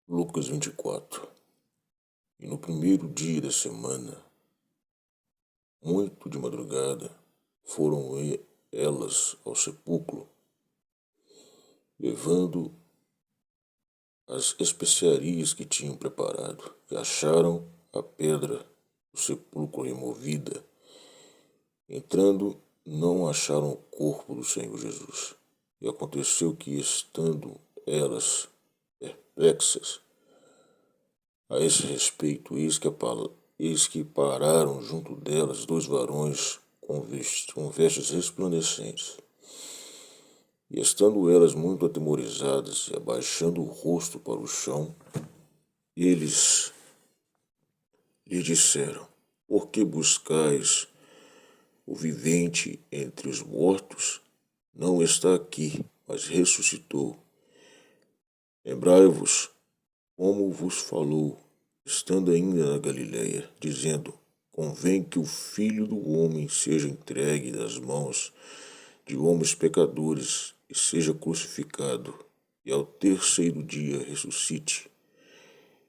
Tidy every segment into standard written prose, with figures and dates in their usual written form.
Lucas 24. E no primeiro dia da semana, muito de madrugada, foram elas ao sepulcro, levando as especiarias que tinham preparado, e acharam a pedra do sepulcro removida. Entrando, não acharam o corpo do Senhor Jesus. E aconteceu que, estando elas perplexas a esse respeito, eis que pararam junto delas dois varões com vestes resplandecentes. E estando elas muito atemorizadas e abaixando o rosto para o chão, eles lhe disseram: Por que buscais o vivente entre os mortos? Não está aqui, mas ressuscitou. Lembrai-vos como vos falou, estando ainda na Galiléia, dizendo: Convém que o Filho do Homem seja entregue nas mãos de homens pecadores e seja crucificado, e ao terceiro dia ressuscite.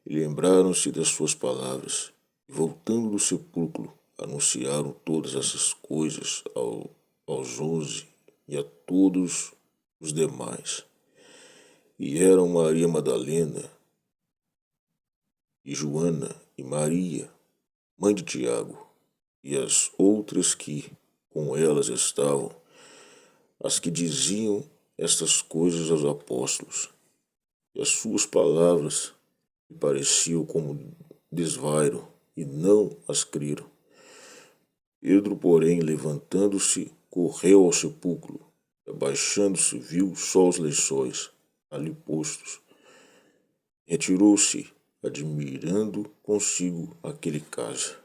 E lembraram-se das suas palavras, e voltando do sepulcro, anunciaram todas essas coisas aos 11 e a todos os demais. E eram Maria Madalena, e Joana, e Maria, mãe de Tiago, e as outras que com elas estavam, as que diziam estas coisas aos apóstolos. E as suas palavras lhe pareciam como desvairo, e não as creram. Pedro, porém, levantando-se, correu ao sepulcro, e abaixando-se, viu só os lençóis ali postos. Retirou-se, admirando consigo aquele caso.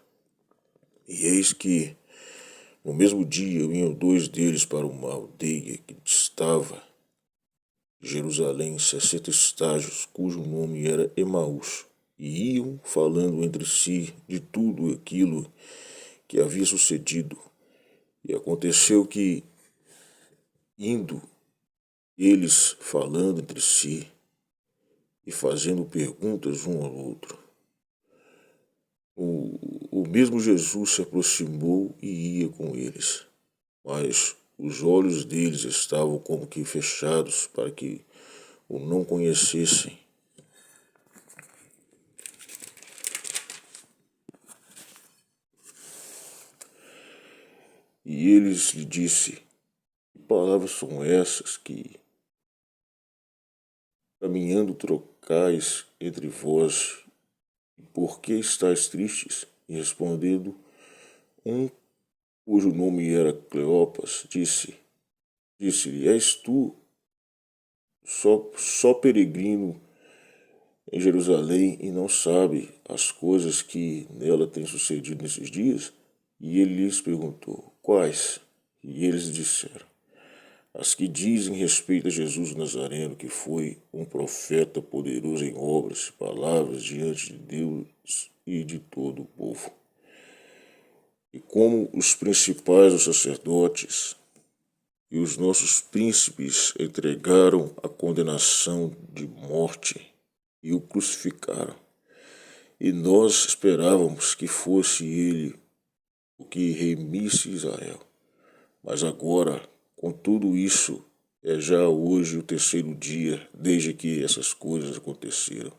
E eis que, no mesmo dia, vinham dois deles para uma aldeia que distava de Jerusalém 60 estágios, cujo nome era Emaús, e iam falando entre si de tudo aquilo que havia sucedido. E aconteceu que, indo eles falando entre si e fazendo perguntas um ao outro, o mesmo Jesus se aproximou e ia com eles, mas os olhos deles estavam como que fechados para que o não conhecessem. E eles lhe disse: Que palavras são essas que, caminhando, trocais entre vós? E por que estáis tristes? E respondendo, um cujo nome era Cleopas, disse-lhe: És tu só peregrino em Jerusalém e não sabe as coisas que nela têm sucedido nesses dias? E ele lhes perguntou: Quais? E eles disseram: As que dizem respeito a Jesus Nazareno, que foi um profeta poderoso em obras e palavras diante de Deus e de todo o povo. E como os principais dos sacerdotes e os nossos príncipes entregaram a condenação de morte e o crucificaram. E nós esperávamos que fosse ele o que remisse Israel. Mas agora, com tudo isso, é já hoje o terceiro dia desde que essas coisas aconteceram.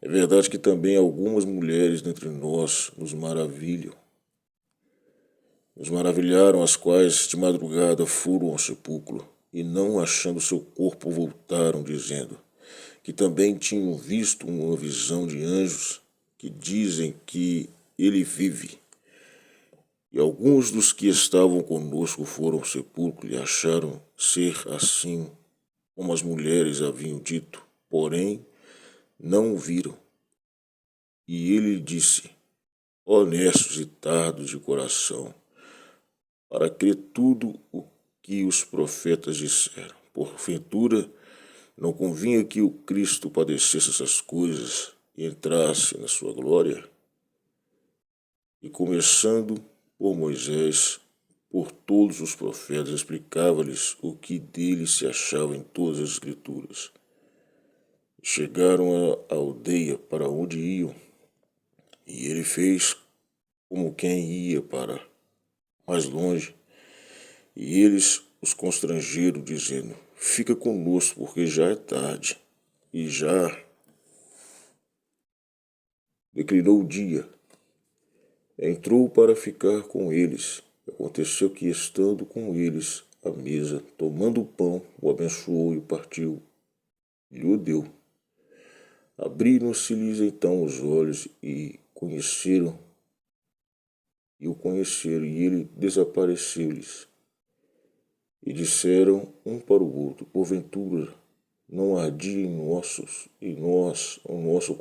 É verdade que também algumas mulheres dentre nós nos maravilham. Nos maravilharam, as quais de madrugada foram ao sepulcro e, não achando seu corpo, voltaram, dizendo que também tinham visto uma visão de anjos que dizem que ele vive. E alguns dos que estavam conosco foram ao sepulcro e acharam ser assim como as mulheres haviam dito, porém não o viram. E ele disse: Honestos e tardos de coração, para crer tudo o que os profetas disseram. Porventura, não convinha que o Cristo padecesse essas coisas e entrasse na sua glória? E começando por Moisés, por todos os profetas, explicava-lhes o que dele se achava em todas as Escrituras. Chegaram à aldeia para onde iam, e ele fez como quem ia para mais longe, e eles os constrangeram, dizendo: Fica conosco, porque já é tarde, e já declinou o dia. Entrou para ficar com eles. Aconteceu que, estando com eles à mesa, tomando o pão, o abençoou e o partiu, e lhe o deu. Abriram-se-lhes então os olhos e o conheceram, e ele desapareceu-lhes. E disseram um para o outro: Porventura, não ardia em nós o nosso coração